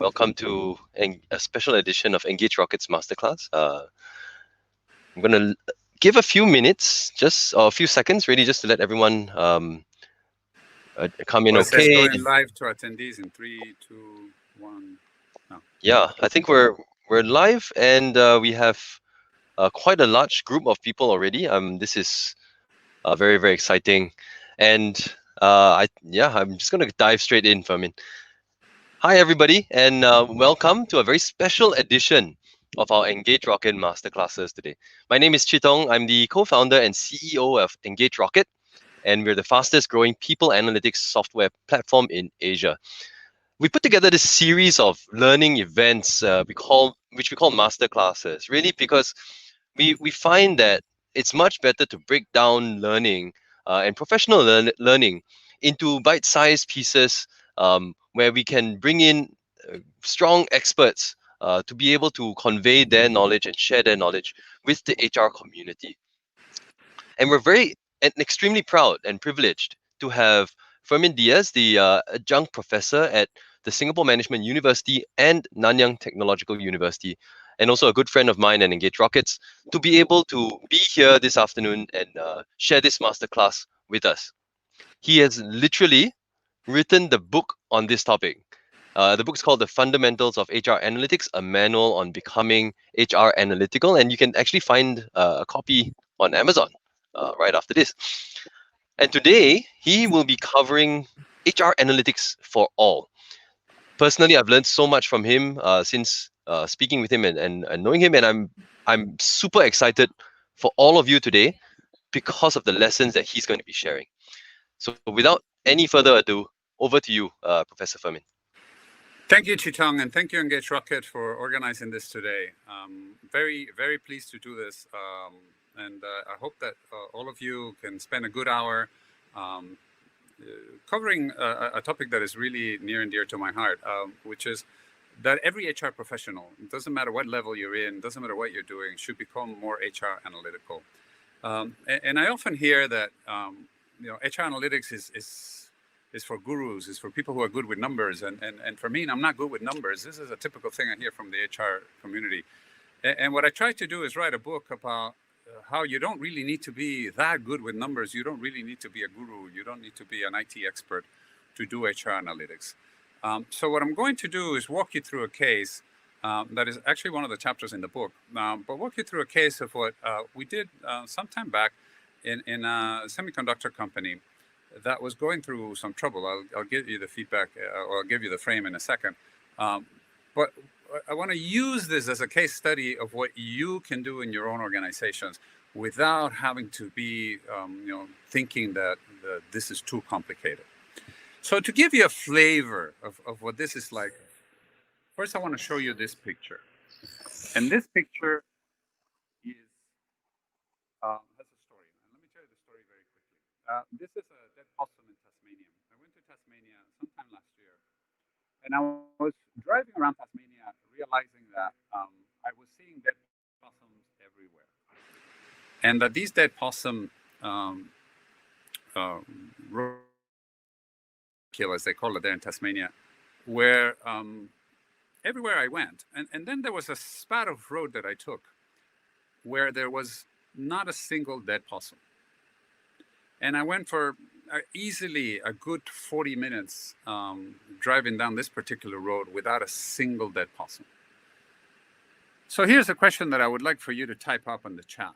Welcome to a special edition of EngageRocket's Masterclass. I'm going to give a few minutes, or a few seconds, really, just to let everyone come in Well, it says okay. going live to attendees in 3, 2, 1. No. Yeah, I think we're live, and we have quite a large group of people already. This is very, very exciting, and I'm just going to dive straight in, Fermin. Hi, everybody, and welcome to a very special edition of our EngageRocket Masterclasses today. My name is Chitong. I'm the co-founder and CEO of EngageRocket, and we're the fastest growing people analytics software platform in Asia. We put together this series of learning events which we call masterclasses, really because we find that it's much better to break down learning and professional learning into bite-sized pieces where we can bring in strong experts to be able to convey their knowledge and share their knowledge with the HR community. And we're very and extremely proud and privileged to have Fermin Diez, the adjunct professor at the Singapore Management University and Nanyang Technological University, and also a good friend of mine and Engage Rockets, to be able to be here this afternoon and share this masterclass with us. He has literally written the book on this topic. The book is called The Fundamentals of HR Analytics, a manual on becoming HR analytical, and you can actually find a copy on Amazon right after this. And today, he will be covering HR analytics for all. Personally, I've learned so much from him since speaking with him and knowing him, and I'm super excited for all of you today because of the lessons that he's going to be sharing. So without any further ado, over to you, Professor Fermin. Thank you, Chitong, and thank you, EngageRocket, for organizing this today. Very, very pleased to do this. And I hope that all of you can spend a good hour covering a topic that is really near and dear to my heart, which is that every HR professional, it doesn't matter what level you're in, doesn't matter what you're doing, should become more HR analytical. And I often hear that HR analytics is for gurus, is for people who are good with numbers. And for me, I'm not good with numbers. This is a typical thing I hear from the HR community. And what I try to do is write a book about how you don't really need to be that good with numbers. You don't really need to be a guru. You don't need to be an IT expert to do HR analytics. So what I'm going to do is walk you through a case that is actually one of the chapters in the book, but walk you through a case of what we did some time back in a semiconductor company that was going through some trouble. I'll give you the feedback, or I'll give you the frame in a second. But I want to use this as a case study of what you can do in your own organizations without having to be, thinking that this is too complicated. So to give you a flavor of what this is like, first I want to show you this picture. And this picture is has a story. And let me tell you the story very quickly. This is a dead possum in Tasmania. I went to Tasmania sometime last year, and I was driving around Tasmania, realizing that I was seeing dead possums everywhere, and that these dead possum roadkill, as they call it there in Tasmania, were everywhere I went. And then there was a spat of road that I took where there was not a single dead possum. And I went for easily a good 40 minutes driving down this particular road without a single dead possum. So here's a question that I would like for you to type up on the chat.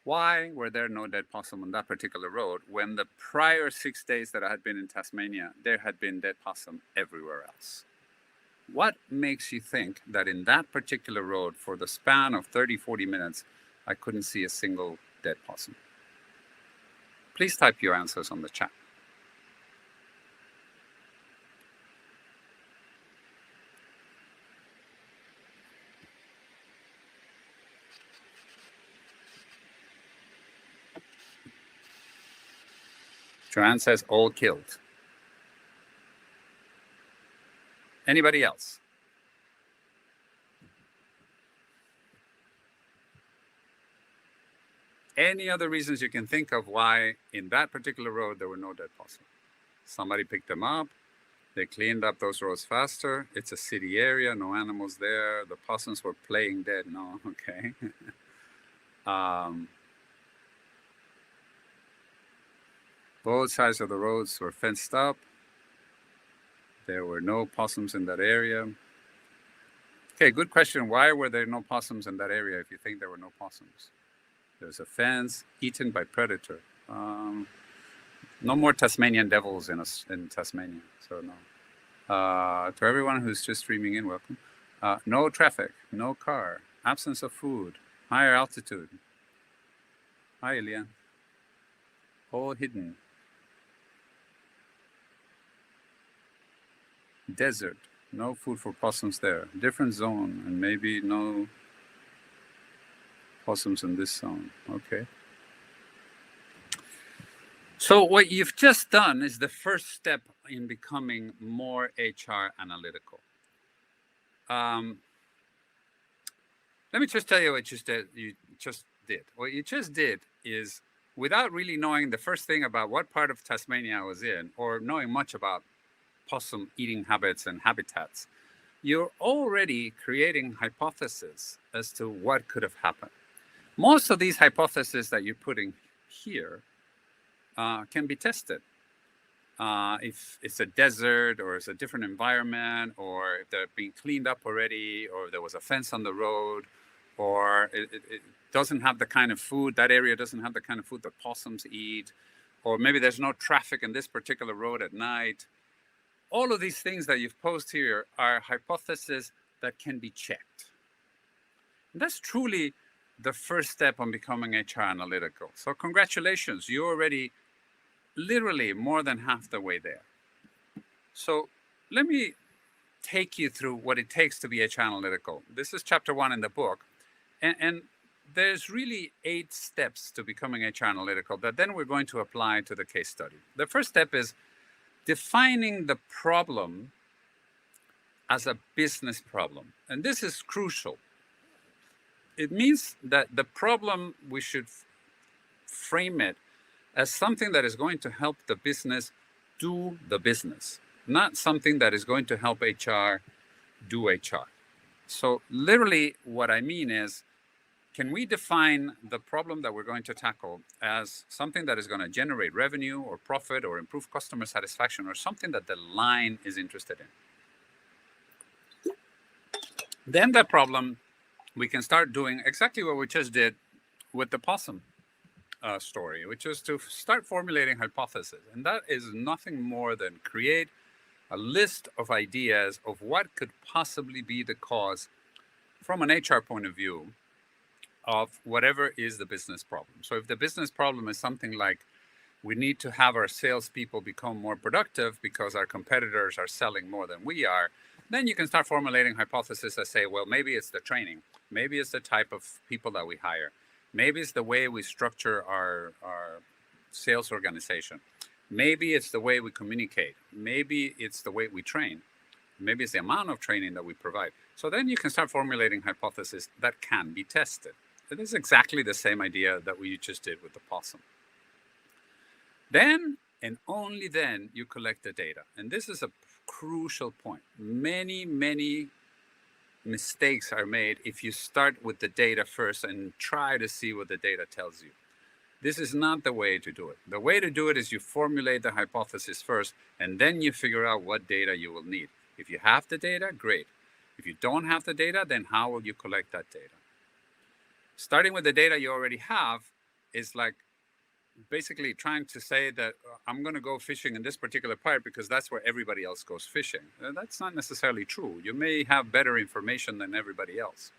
Why were there no dead possum on that particular road when the prior 6 days that I had been in Tasmania, there had been dead possum everywhere else? What makes you think that in that particular road, for the span of 30, 40 minutes, I couldn't see a single dead possum? Please type your answers on the chat. Joanne says all killed. Anybody else? Any other reasons you can think of why in that particular road there were no dead possum? Somebody picked them up, They cleaned up those roads faster. It's a city area, no animals there. The possums were playing dead. No, okay. Both sides of the roads were fenced up. There were no possums in that area. Okay, good question. Why were there no possums in that area if you think there were no possums? There's a fence, eaten by predator. No more Tasmanian devils in Tasmania, so no. To everyone who's just streaming in, welcome. No traffic, no car, absence of food, higher altitude. Hi, Elian. All hidden. Desert, no food for possums there. Different zone, and maybe no possums in this zone. Okay. So what you've just done is the first step in becoming more HR analytical. Let me just tell you what you just did. What you just did is, without really knowing the first thing about what part of Tasmania I was in, or knowing much about possum eating habits and habitats, you're already creating hypotheses as to what could have happened. Most of these hypotheses that you're putting here can be tested. If it's a desert, or it's a different environment, or if they're being cleaned up already, or there was a fence on the road, or it doesn't have the kind of food, that area doesn't have the kind of food that possums eat, or maybe there's no traffic in this particular road at night. All of these things that you've posed here are hypotheses that can be checked. And that's truly the first step on becoming HR analytical. So congratulations, you're already literally more than half the way there. So let me take you through what it takes to be HR analytical. This is chapter 1 in the book. And there's really 8 steps to becoming HR analytical that then we're going to apply to the case study. The first step is defining the problem as a business problem. And this is crucial. It means that the problem, we should frame it as something that is going to help the business do the business, not something that is going to help HR do HR. So literally what I mean is, can we define the problem that we're going to tackle as something that is going to generate revenue or profit or improve customer satisfaction, or something that the line is interested in? Then that problem, we can start doing exactly what we just did with the possum story, which is to start formulating hypotheses. And that is nothing more than create a list of ideas of what could possibly be the cause from an HR point of view of whatever is the business problem. So if the business problem is something like, we need to have our salespeople become more productive because our competitors are selling more than we are, then you can start formulating hypotheses that say, well, maybe it's the training, maybe it's the type of people that we hire, maybe it's the way we structure our sales organization, maybe it's the way we communicate, maybe it's the way we train, maybe it's the amount of training that we provide. So then you can start formulating hypotheses that can be tested. It is exactly the same idea that we just did with the possum. Then, and only then, you collect the data. And this is a crucial point. Many mistakes are made if you start with the data first and try to see what the data tells you. This is not the way to do it. The way to do it is you formulate the hypothesis first, and then you figure out what data you will need. If you have the data, great. If you don't have the data, then how will you collect that data? Starting with the data you already have is like basically trying to say that I'm going to go fishing in this particular part because that's where everybody else goes fishing. That's not necessarily true. You may have better information than everybody else.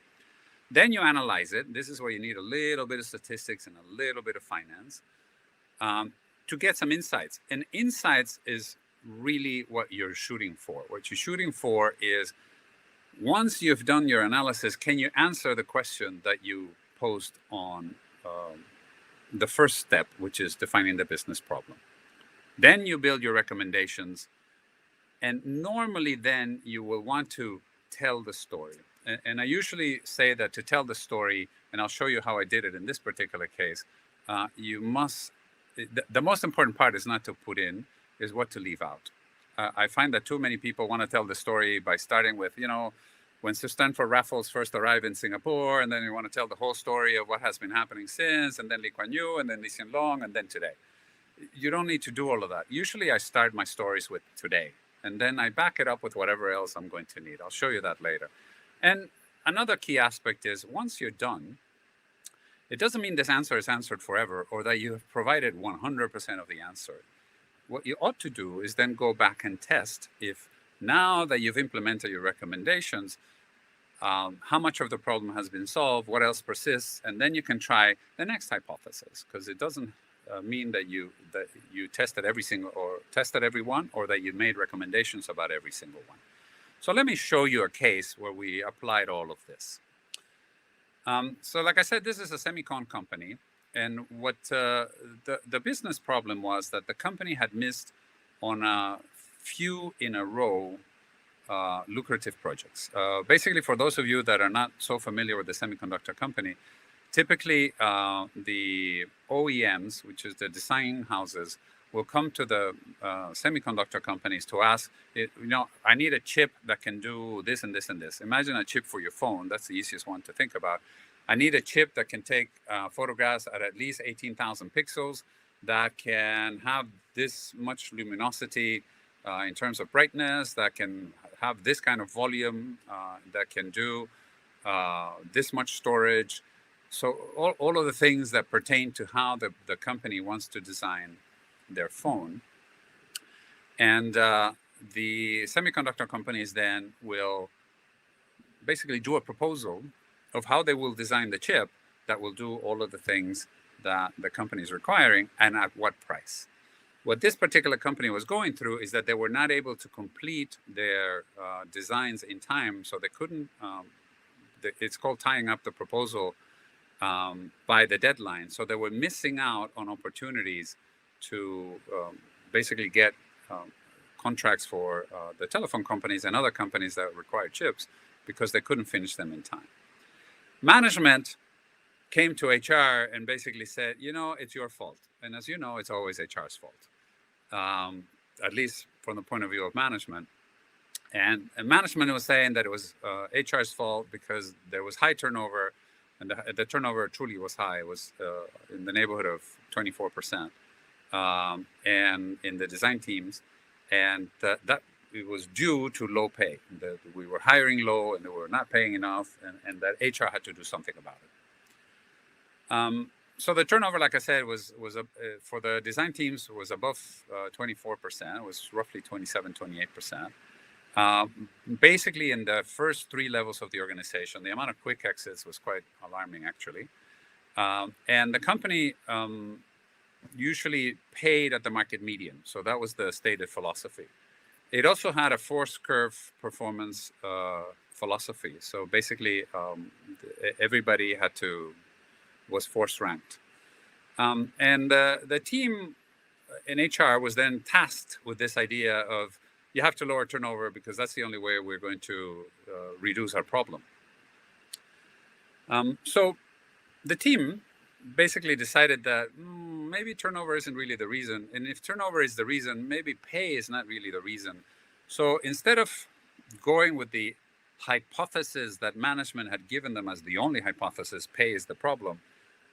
Then you analyze it. This is where you need a little bit of statistics and a little bit of finance to get some insights. And insights is really what you're shooting for. What you're shooting for is, once you've done your analysis, can you answer the question that you posed on the first step, which is defining the business problem? Then you build your recommendations. And normally then you will want to tell the story. And I usually say that to tell the story, and I'll show you how I did it in this particular case, you must, the most important part is not to put in, is what to leave out. I find that too many people want to tell the story by starting with, when Sir Stanford Raffles first arrived in Singapore, and then you want to tell the whole story of what has been happening since, and then Lee Kuan Yew, and then Lee Hsien Loong, and then today. You don't need to do all of that. Usually I start my stories with today, and then I back it up with whatever else I'm going to need. I'll show you that later. And another key aspect is once you're done, it doesn't mean this answer is answered forever or that you have provided 100% of the answer. What you ought to do is then go back and test if now that you've implemented your recommendations, how much of the problem has been solved, what else persists, and then you can try the next hypothesis, because it doesn't mean that you tested every one or that you made recommendations about every single one. So let me show you a case where we applied all of this. So like I said, this is a semicon company. And what the business problem was that the company had missed on a few in a row lucrative projects. Basically, for those of you that are not so familiar with the semiconductor company, typically the OEMs, which is the design houses, will come to the semiconductor companies to ask, I need a chip that can do this and this and this. Imagine a chip for your phone. That's the easiest one to think about. I need a chip that can take photographs at least 18,000 pixels, that can have this much luminosity in terms of brightness, that can have this kind of volume, that can do this much storage. So all of the things that pertain to how the company wants to design their phone. And the semiconductor companies then will basically do a proposal of how they will design the chip that will do all of the things that the company is requiring and at what price. What this particular company was going through is that they were not able to complete their designs in time, so they couldn't, it's called tying up the proposal by the deadline. So they were missing out on opportunities to basically get contracts for the telephone companies and other companies that require chips because they couldn't finish them in time. Management came to HR and basically said, it's your fault. And as you know, it's always HR's fault, at least from the point of view of management. And management was saying that it was HR's fault because there was high turnover, and the turnover truly was high. It was in the neighborhood of 24%, and in the design teams, and that it was due to low pay. That we were hiring low and they were not paying enough, and that HR had to do something about it. So the turnover, like I said, was for the design teams was above 24%. It was roughly 27, 28%. Basically, in the first three levels of the organization, the amount of quick exits was quite alarming, actually. And the company usually paid at the market median. So that was the stated philosophy. It also had a force curve performance philosophy. So basically, everybody was force ranked. And the team in HR was then tasked with this idea of, you have to lower turnover because that's the only way we're going to reduce our problem. So the team basically decided that maybe turnover isn't really the reason. And if turnover is the reason, maybe pay is not really the reason. So instead of going with the hypothesis that management had given them as the only hypothesis, pay is the problem,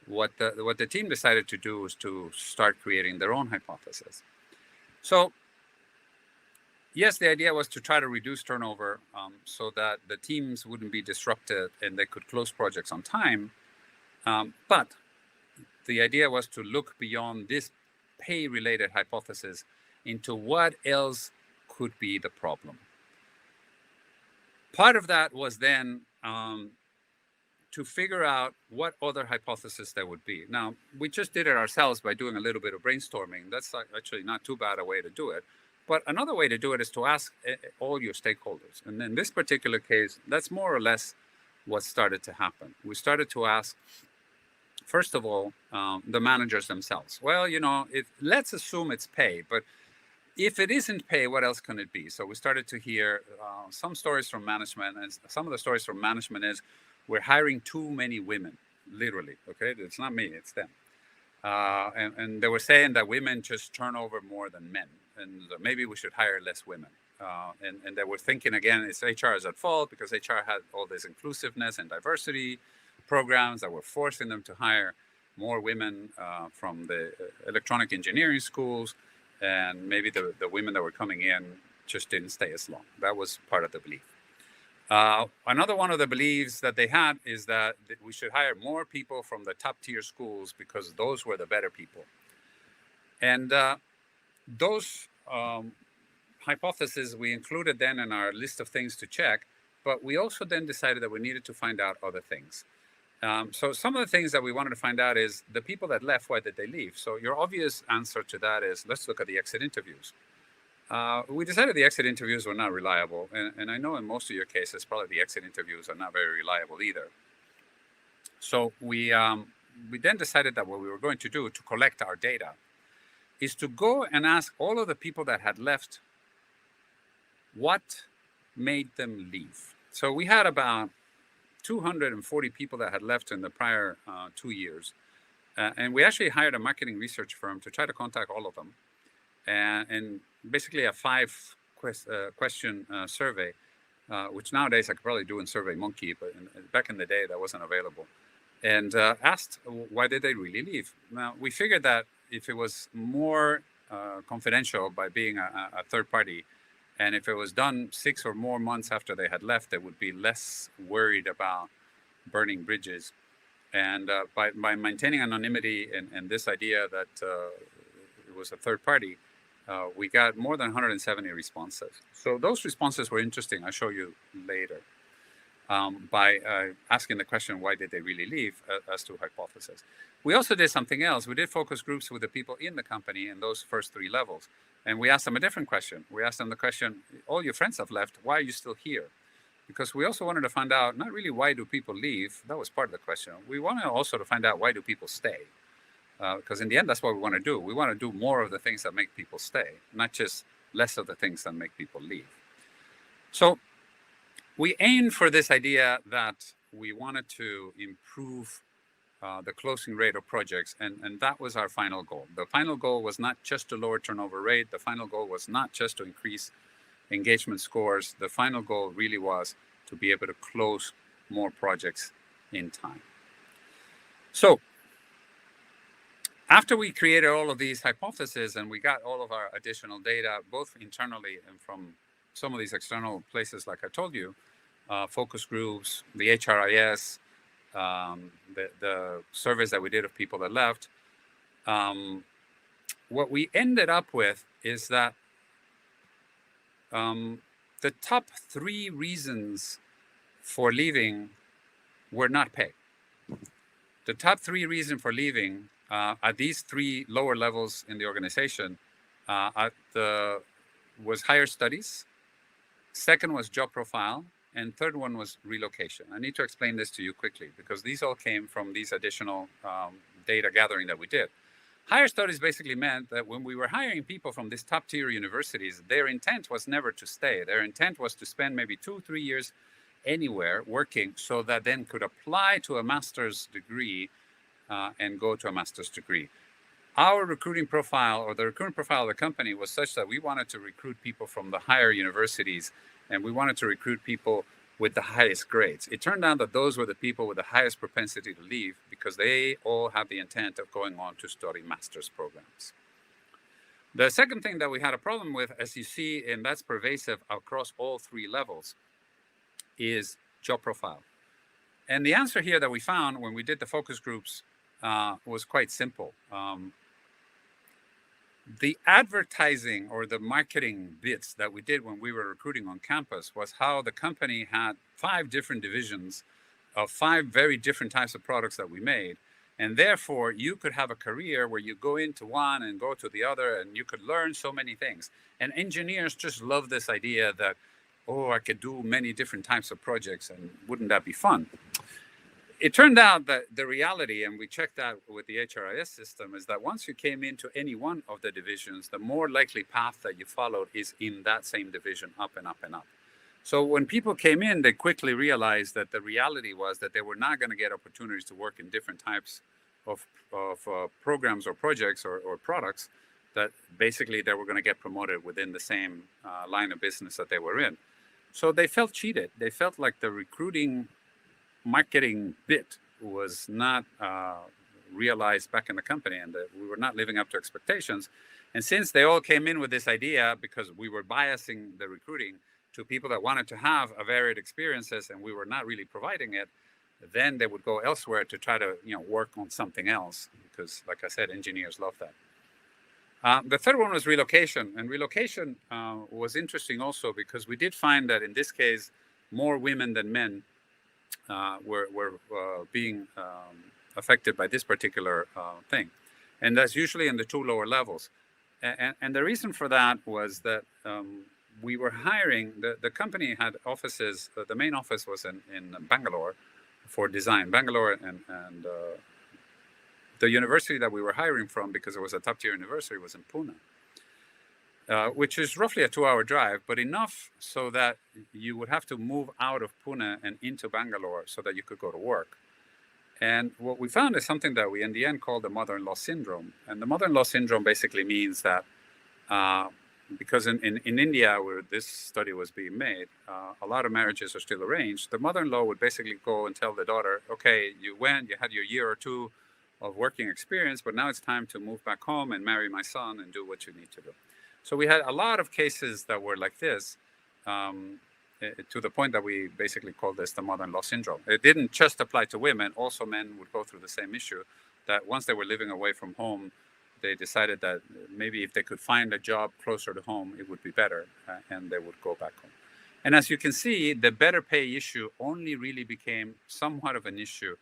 what the team decided to do was to start creating their own hypothesis. So yes, the idea was to try to reduce turnover so that the teams wouldn't be disrupted and they could close projects on time. But the idea was to look beyond this pay-related hypothesis into what else could be the problem. Part of that was then to figure out what other hypothesis there would be. Now, we just did it ourselves by doing a little bit of brainstorming. That's actually not too bad a way to do it. But another way to do it is to ask all your stakeholders. And in this particular case, that's more or less what started to happen. We started to ask, first of all, the managers themselves. Well, let's assume it's pay, but if it isn't pay, what else can it be? So we started to hear some stories from management, and some of the stories from management is, we're hiring too many women, literally, okay? It's not me, it's them. And they were saying that women just turn over more than men. maybe we should hire less women. And they were thinking, again, it's HR is at fault because HR had all this inclusiveness and diversity programs that were forcing them to hire more women from the electronic engineering schools, and maybe the women that were coming in just didn't stay as long. That was part of the belief. Another one of the beliefs that they had is that we should hire more people from the top tier schools because those were the better people. And those hypotheses we included then in our list of things to check, but we also then decided that we needed to find out other things. So some of the things that we wanted to find out is the people that left, why did they leave? So your obvious answer to that is, let's look at the exit interviews. We decided the exit interviews were not reliable. And I know in most of your cases, probably the exit interviews are not very reliable either. So we then decided that what we were going to do to collect our data is to go and ask all of the people that had left what made them leave. So we had about 240 people that had left in the prior 2 years. And we actually hired a marketing research firm to try to contact all of them. And basically a 5-question survey, which nowadays I could probably do in SurveyMonkey, but back in the day that wasn't available. And asked, why did they really leave? Now, we figured that if it was more confidential by being a third party, and if it was done 6 or more months after they had left, they would be less worried about burning bridges. And by maintaining anonymity and this idea that it was a third party, we got more than 170 responses. So those responses were interesting. I'll show you later. By asking the question, why did they really leave, as to hypothesis. We also did something else. We did focus groups with the people in the company in those first 3 levels. And we asked them a different question. We asked them the question, all your friends have left, why are you still here? Because we also wanted to find out, not really why do people leave, that was part of the question. We wanted also to find out, why do people stay? Because in the end, that's what we want to do. We want to do more of the things that make people stay, not just less of the things that make people leave. So we aimed for this idea that we wanted to improve the closing rate of projects, and that was our final goal. The final goal was not just to lower turnover rate. The final goal was not just to increase engagement scores. The final goal really was to be able to close more projects in time. So after we created all of these hypotheses and we got all of our additional data, both internally and from some of these external places, like I told you, focus groups, the HRIS, the surveys that we did of people that left, what we ended up with is that the top 3 reasons for leaving were not pay. The top 3 reasons for leaving at these 3 lower levels in the organization was higher studies, second was job profile, and third one was relocation. I need to explain this to you quickly because these all came from these additional data gathering that we did. Higher studies basically meant that when we were hiring people from these top tier universities, their intent was never to stay. Their intent was to spend maybe 2-3 years anywhere working so that then could apply to a master's degree and go to a master's degree. Our recruiting profile, or the recruiting profile of the company, was such that we wanted to recruit people from the higher universities, and we wanted to recruit people with the highest grades. It turned out that those were the people with the highest propensity to leave because they all had the intent of going on to study master's programs. The second thing that we had a problem with, as you see, and that's pervasive across all 3 levels, is job profile. And the answer here that we found when we did the focus groups was quite simple. The advertising or the marketing bits that we did when we were recruiting on campus was how the company had 5 different divisions of 5 very different types of products that we made. And therefore, you could have a career where you go into one and go to the other, and you could learn so many things. And engineers just love this idea that, oh, I could do many different types of projects, and wouldn't that be fun? It turned out that the reality, and we checked that with the HRIS system, is that once you came into any one of the divisions, the more likely path that you followed is in that same division, up and up and up. So when people came in, they quickly realized that the reality was that they were not going to get opportunities to work in different types of programs or projects or products that basically they were going to get promoted within the same line of business that they were in. So they felt cheated. They felt like the recruiting marketing bit was not realized back in the company, and that we were not living up to expectations. And since they all came in with this idea, because we were biasing the recruiting to people that wanted to have a varied experiences, and we were not really providing it, then they would go elsewhere to try to work on something else, because, like I said, engineers love that. The third one was relocation, and relocation was interesting also because we did find that in this case, more women than men were being affected by this particular thing. And that's usually in the two lower levels. And the reason for that was that we were hiring, the company had offices, the main office was in Bangalore for design. Bangalore and the university that we were hiring from, because it was a top tier university, was in Pune. Which is roughly a 2-hour drive, but enough so that you would have to move out of Pune and into Bangalore so that you could go to work. And what we found is something that we in the end called the mother-in-law syndrome. And the mother-in-law syndrome basically means that because in India, where this study was being made, a lot of marriages are still arranged. The mother-in-law would basically go and tell the daughter, okay, you had your year or two of working experience, but now it's time to move back home and marry my son and do what you need to do. So we had a lot of cases that were like this, to the point that we basically called this the mother-in-law syndrome. It didn't just apply to women. Also, men would go through the same issue, that once they were living away from home, they decided that maybe if they could find a job closer to home, it would be better, and they would go back home. And as you can see, the better pay issue only really became somewhat of an issue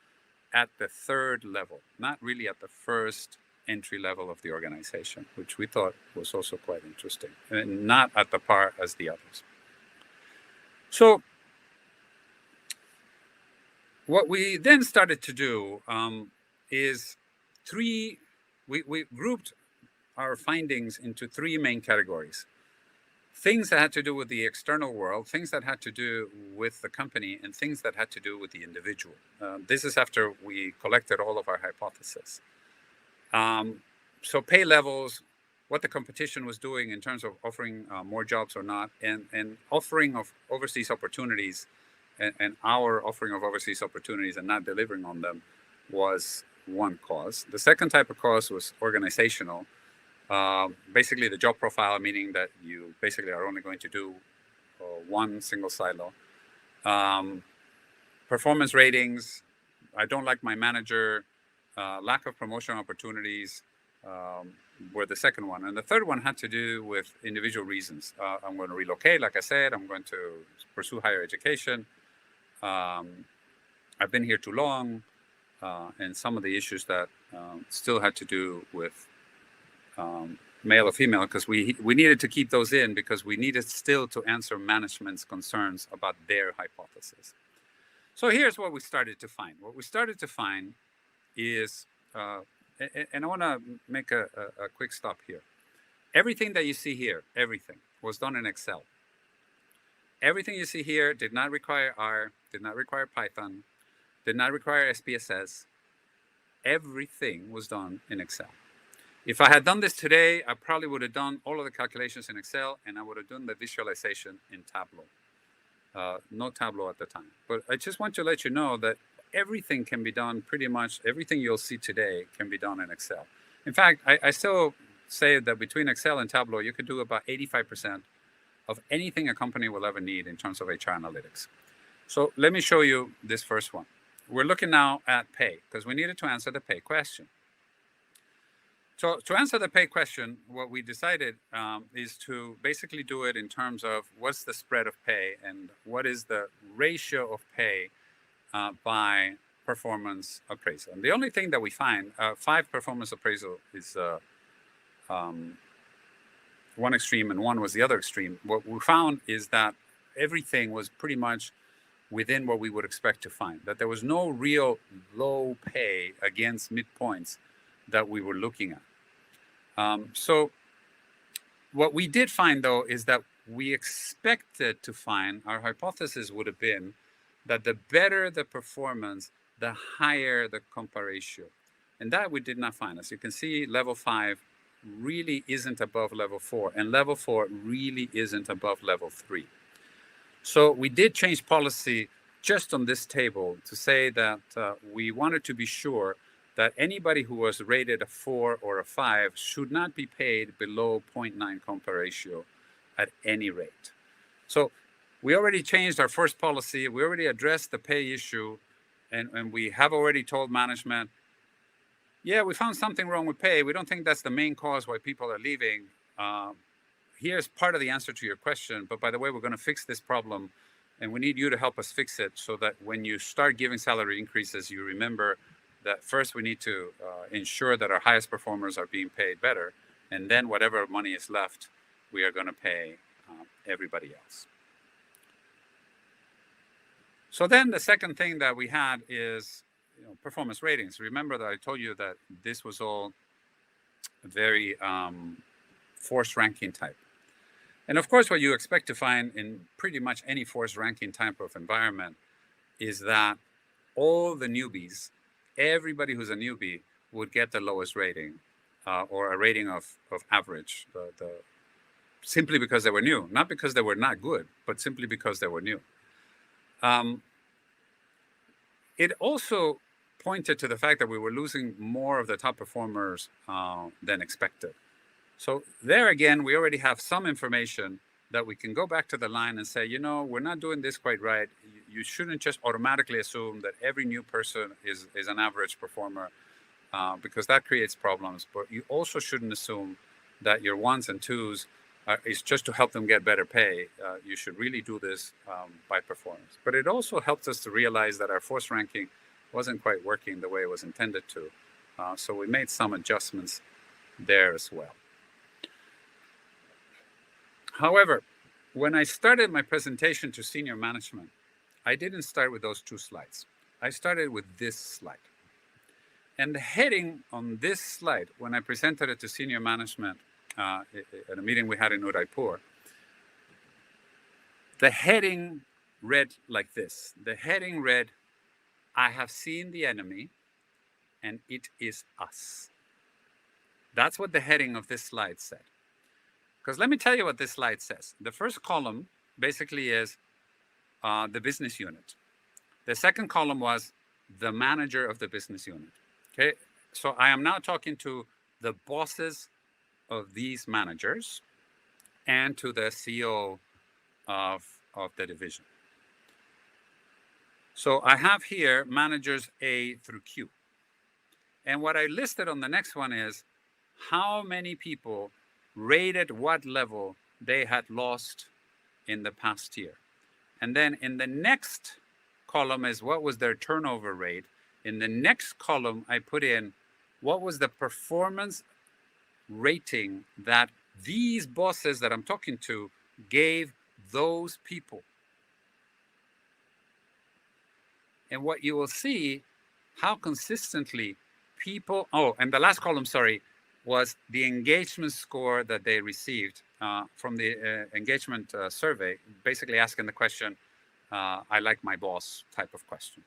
at the third level, not really at the first entry level of the organization, which we thought was also quite interesting, and not at the par as the others. So what we then started to do is we grouped our findings into three main categories. Things that had to do with the external world, things that had to do with the company, and things that had to do with the individual. This is after we collected all of our hypotheses. So pay levels, what the competition was doing in terms of offering more jobs or not, and offering of overseas opportunities, and our offering of overseas opportunities and not delivering on them was one cause. The second type of cause was organizational. Basically the job profile, meaning that you basically are only going to do one single silo. Performance ratings, I don't like my manager, lack of promotion opportunities were the second one. And the third one had to do with individual reasons. I'm going to relocate, like I said, I'm going to pursue higher education. I've been here too long, and some of the issues that still had to do with male or female, because we needed to keep those in because we needed still to answer management's concerns about their hypothesis. So here's what we started to find. What we started to find is, and I want to make a quick stop here. Everything that you see here, everything was done in Excel. Everything you see here did not require R, did not require Python, did not require SPSS. Everything was done in Excel. If I had done this today, I probably would have done all of the calculations in Excel, and I would have done the visualization in Tableau. No Tableau at the time. But I just want to let you know that everything can be done, pretty much everything you'll see today can be done in Excel. In fact, I still say that between Excel and Tableau, you could do about 85% of anything a company will ever need in terms of HR analytics. So let me show you this first one. We're looking now at pay, because we needed to answer the pay question. So to answer the pay question, what we decided is to basically do it in terms of what's the spread of pay and what is the ratio of pay by performance appraisal. And the only thing that we find, 5 performance appraisal is one extreme and one was the other extreme. What we found is that everything was pretty much within what we would expect to find, that there was no real low pay against midpoints that we were looking at. So what we did find, though, is that we expected to find, our hypothesis would have been that the better the performance, the higher the compa ratio. And that we did not find. As you can see, level 5 really isn't above level 4, and level 4 really isn't above level 3. So we did change policy just on this table to say that we wanted to be sure that anybody who was rated a 4 or a 5 should not be paid below 0.9 compa ratio at any rate. So we already changed our first policy. We already addressed the pay issue, and we have already told management, yeah, we found something wrong with pay. We don't think that's the main cause why people are leaving. Here's part of the answer to your question. But by the way, we're going to fix this problem, and we need you to help us fix it so that when you start giving salary increases, you remember that first we need to ensure that our highest performers are being paid better, and then whatever money is left, we are going to pay everybody else. So then the second thing that we had is performance ratings. Remember that I told you that this was all very forced ranking type. And of course, what you expect to find in pretty much any forced ranking type of environment is that all the newbies, everybody who's a newbie, would get the lowest rating or a rating of average, simply because they were new, not because they were not good, but simply because they were new. It also pointed to the fact that we were losing more of the top performers than expected. So there again, we already have some information that we can go back to the line and say, we're not doing this quite right. You shouldn't just automatically assume that every new person is an average performer because that creates problems. But you also shouldn't assume that your ones and twos is just to help them get better pay. You should really do this by performance. But it also helps us to realize that our force ranking wasn't quite working the way it was intended to. So we made some adjustments there as well. However, when I started my presentation to senior management, I didn't start with those 2 slides. I started with this slide. And the heading on this slide, when I presented it to senior management at a meeting we had in Udaipur, the heading read like this. The heading read, "I have seen the enemy, and it is us." That's what the heading of this slide said. Because let me tell you what this slide says. The first column basically is the business unit. The second column was the manager of the business unit. Okay, so I am now talking to the bosses of these managers and to the CEO of the division. So I have here managers A through Q. And what I listed on the next one is how many people rated what level they had lost in the past year. And then in the next column is what was their turnover rate. In the next column, I put in what was the performance rating that these bosses that I'm talking to gave those people. And what you will see, how consistently people, and the last column, was the engagement score that they received from the engagement survey, basically asking the question, I like my boss type of question.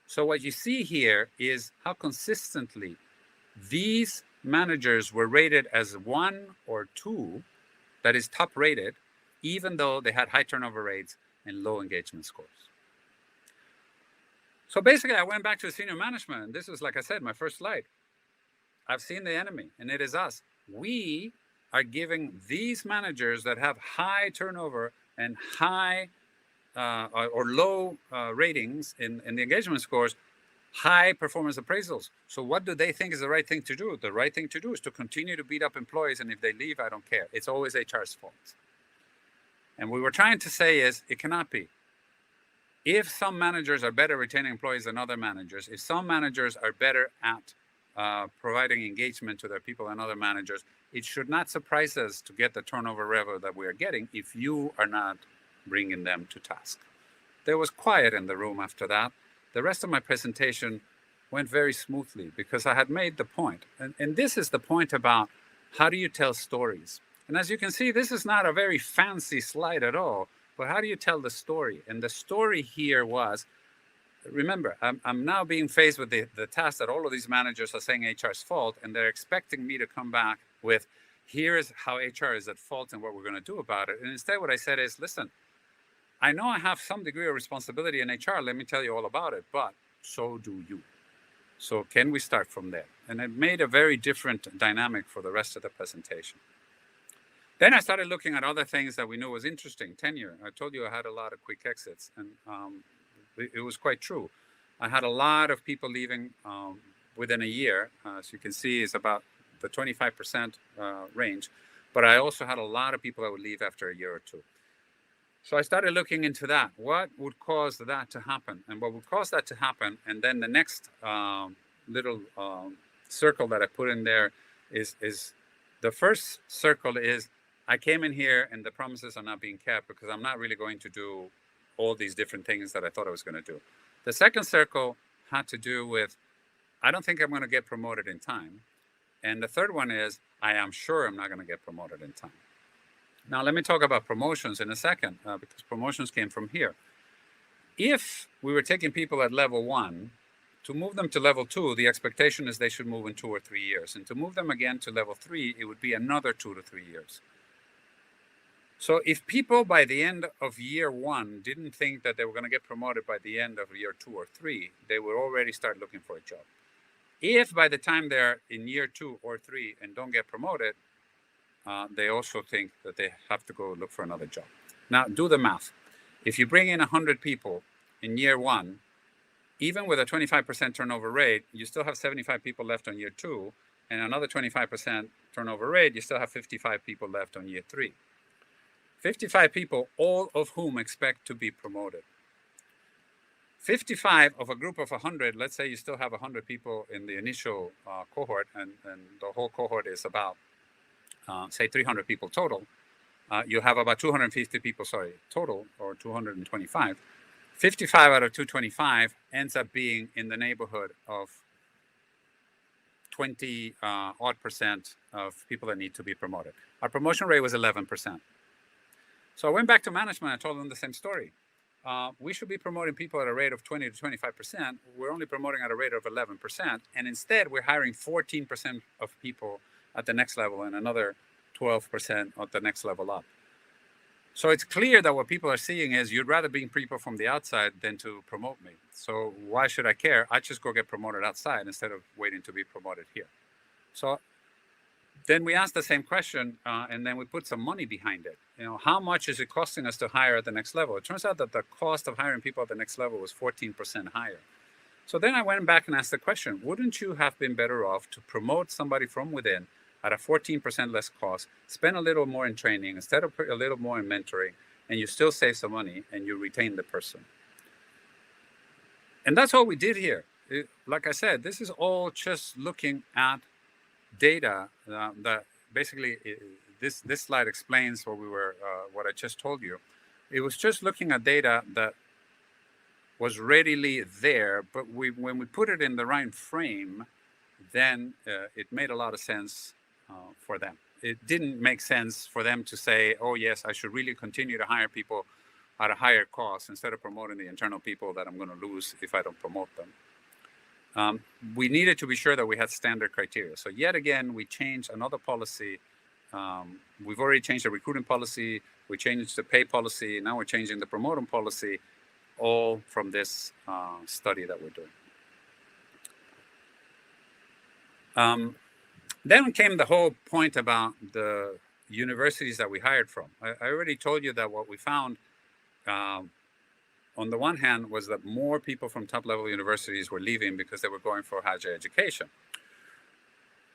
So what you see here is how consistently these managers were rated as 1 or 2, that is top rated, even though they had high turnover rates and low engagement scores. So basically I went back to senior management, and this is, like I said, my first slide. I've seen the enemy, and it is us. We are giving these managers that have high turnover and high or low ratings in the engagement scores, high performance appraisals. So what do they think is the right thing to do? The right thing to do is to continue to beat up employees, and if they leave, I don't care. It's always HR's fault. And what we're trying to say is it cannot be. If some managers are better retaining employees than other managers, if some managers are better at providing engagement to their people and other managers, it should not surprise us to get the turnover level that we are getting if you are not bringing them to task. There was quiet in the room after that. The rest of my presentation went very smoothly because I had made the point. And this is the point about how do you tell stories. And as you can see, this is not a very fancy slide at all, but how do you tell the story? And the story here was remember, I'm now being faced with the task that all of these managers are saying HR's fault, and they're expecting me to come back with, here's how HR is at fault and what we're going to do about it. And instead, what I said is, listen, I know I have some degree of responsibility in HR. Let me tell you all about it, but so do you. So can we start from there? And it made a very different dynamic for the rest of the presentation. Then I started looking at other things that we knew was interesting. Tenure. I told you I had a lot of quick exits, and it was quite true. I had a lot of people leaving within a year. As you can see, it's about the 25% range. But I also had a lot of people that would leave after a year or two. So I started looking into that. What would cause that to happen? And what would cause that to happen? And then the next little circle that I put in there is the first circle is I came in here and the promises are not being kept because I'm not really going to do all these different things that I thought I was going to do. The second circle had to do with I don't think I'm going to get promoted in time. And the third one is I am sure I'm not going to get promoted in time. Now, let me talk about promotions in a second, because promotions came from here. If we were taking people at level 1, to move them to level 2, the expectation is they should move in 2 or 3 years. And to move them again to level 3, it would be another 2 to 3 years. So if people by the end of year 1 didn't think that they were going to get promoted by the end of year 2 or 3, they would already start looking for a job. If by the time they're in year 2 or 3 and don't get promoted, they also think that they have to go look for another job. Now, do the math. If you bring in 100 people in year 1, even with a 25% turnover rate, you still have 75 people left on year 2, and another 25% turnover rate, you still have 55 people left on year 3. 55 people, all of whom expect to be promoted. 55 of a group of 100, let's say you still have 100 people in the initial cohort, and the whole cohort is about say 300 people total, you have about 250 people, total, or 225. 55 out of 225 ends up being in the neighborhood of 20 odd% of people that need to be promoted. Our promotion rate was 11%. So I went back to management and told them the same story. We should be promoting people at a rate of 20 to 25%. We're only promoting at a rate of 11%. And instead, we're hiring 14% of people at the next level and another 12% at the next level up. So it's clear that what people are seeing is you'd rather bring people from the outside than to promote me. So why should I care? I just go get promoted outside instead of waiting to be promoted here. So then we asked the same question, and then we put some money behind it. You know, how much is it costing us to hire at the next level? It turns out that the cost of hiring people at the next level was 14% higher. So then I went back and asked the question, wouldn't you have been better off to promote somebody from within at a 14% less cost, spend a little more in training, instead of a little more in mentoring, and you still save some money and you retain the person? And that's all we did here. Like I said, this is all just looking at data that basically this slide explains what I just told you. It was just looking at data that was readily there, but when we put it in the right frame, then it made a lot of sense for them. It didn't make sense for them to say, oh yes, I should really continue to hire people at a higher cost instead of promoting the internal people that I'm going to lose if I don't promote them. We needed to be sure that we had standard criteria. So yet again, we changed another policy. We've already changed the recruiting policy. We changed the pay policy. Now we're changing the promoting policy, all from this study that we're doing. Then came the whole point about the universities that we hired from. I already told you that what we found on the one hand was that more people from top-level universities were leaving because they were going for higher education.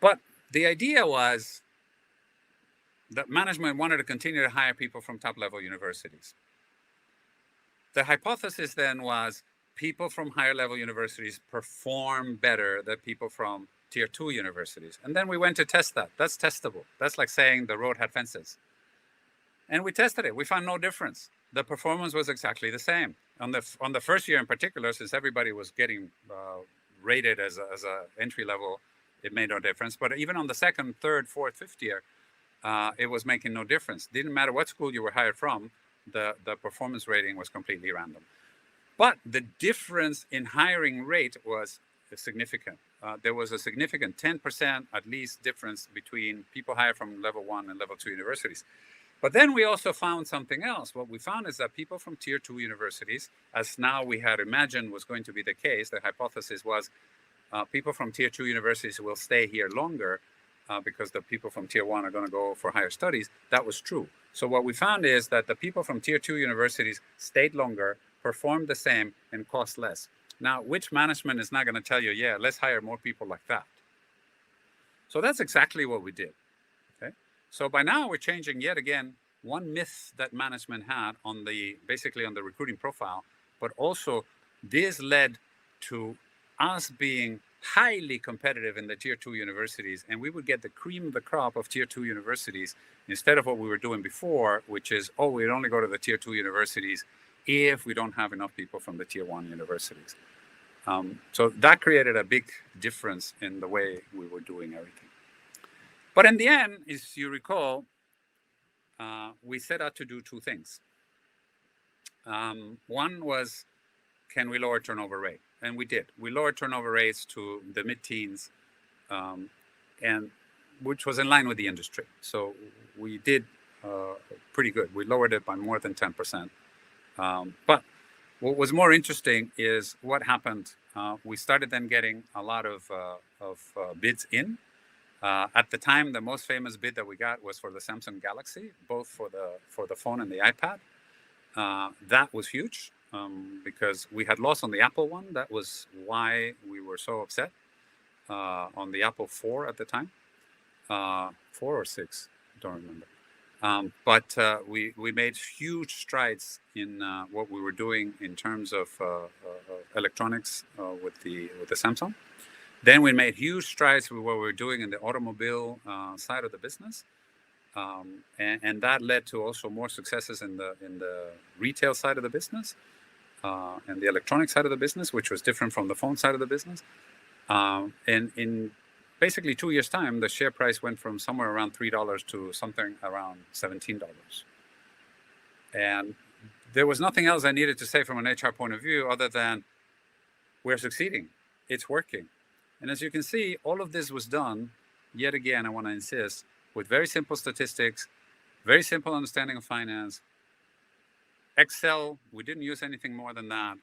But the idea was that management wanted to continue to hire people from top-level universities. The hypothesis then was people from higher-level universities perform better than people from Tier 2 universities. And then we went to test that. That's testable. That's like saying the road had fences. And we tested it. We found no difference. The performance was exactly the same. On the first year in particular, since everybody was getting rated as a entry level, it made no difference. But even on the second, third, fourth, fifth year, it was making no difference. Didn't matter what school you were hired from, the performance rating was completely random. But the difference in hiring rate was significant. There was a significant 10% at least difference between people hired from level 1 and level 2 universities. But then we also found something else. What we found is that people from tier 2 universities, as now we had imagined was going to be the case, the hypothesis was people from tier 2 universities will stay here longer because the people from tier 1 are going to go for higher studies. That was true. So what we found is that the people from tier 2 universities stayed longer, performed the same, and cost less. Now, which management is not going to tell you, yeah, let's hire more people like that? So that's exactly what we did. Okay. So by now we're changing yet again one myth that management had on the basically on the recruiting profile, but also this led to us being highly competitive in the tier 2 universities, and we would get the cream of the crop of tier 2 universities instead of what we were doing before, which is, oh, we'd only go to the tier 2 universities if we don't have enough people from the tier 1 universities. So that created a big difference in the way we were doing everything. But in the end, as you recall, we set out to do two things. One was, can we lower turnover rate? And we did. We lowered turnover rates to the mid-teens, and which was in line with the industry. So we did pretty good. We lowered it by more than 10%. But what was more interesting is what happened. We started then getting a lot of bids in. At the time, the most famous bid that we got was for the Samsung Galaxy, both for the phone and the iPad. That was huge because we had lost on the Apple one. That was why we were so upset on the Apple 4 at the time. 4 or 6, I don't remember. But we made huge strides in what we were doing in terms of electronics with the Samsung. Then we made huge strides with what we were doing in the automobile side of the business, and that led to also more successes in the retail side of the business and the electronic side of the business, which was different from the phone side of the business. And in basically 2 years' time, the share price went from somewhere around $3 to something around $17. And there was nothing else I needed to say from an HR point of view other than we're succeeding. It's working. And as you can see, all of this was done, yet again, I want to insist, with very simple statistics, very simple understanding of finance. Excel, we didn't use anything more than that,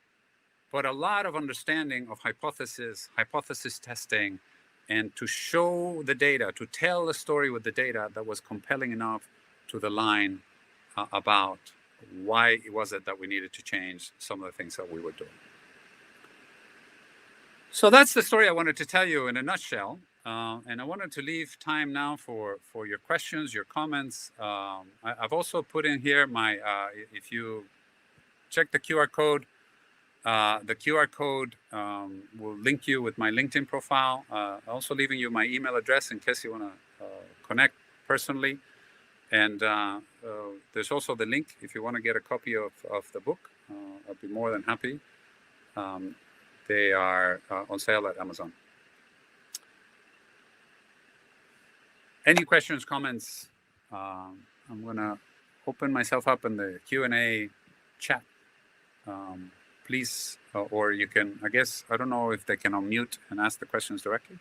but a lot of understanding of hypothesis testing, and to show the data, to tell a story with the data that was compelling enough to the line about why was it that we needed to change some of the things that we were doing. So that's the story I wanted to tell you in a nutshell. And I wanted to leave time now for your questions, your comments. I've also put in here my, if you check the QR code, will link you with my LinkedIn profile. Also leaving you my email address in case you want to connect personally. And there's also the link if you want to get a copy of the book. I'll be more than happy. They are on sale at Amazon. Any questions, comments? I'm going to open myself up in the Q&A chat. Please, or you can, I guess, I don't know if they can unmute and ask the questions directly.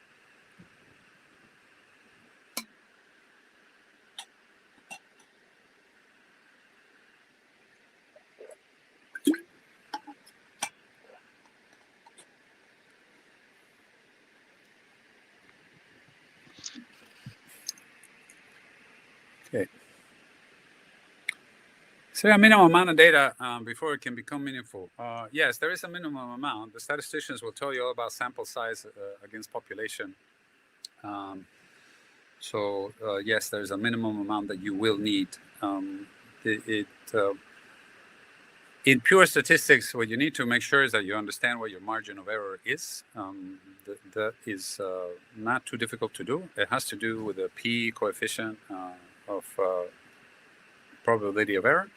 Okay. Is there a minimum amount of data before it can become meaningful? Yes, there is a minimum amount. The statisticians will tell you all about sample size against population. Yes, there's a minimum amount that you will need. In pure statistics, what you need to make sure is that you understand what your margin of error is. That is not too difficult to do. It has to do with the P coefficient of probability of error,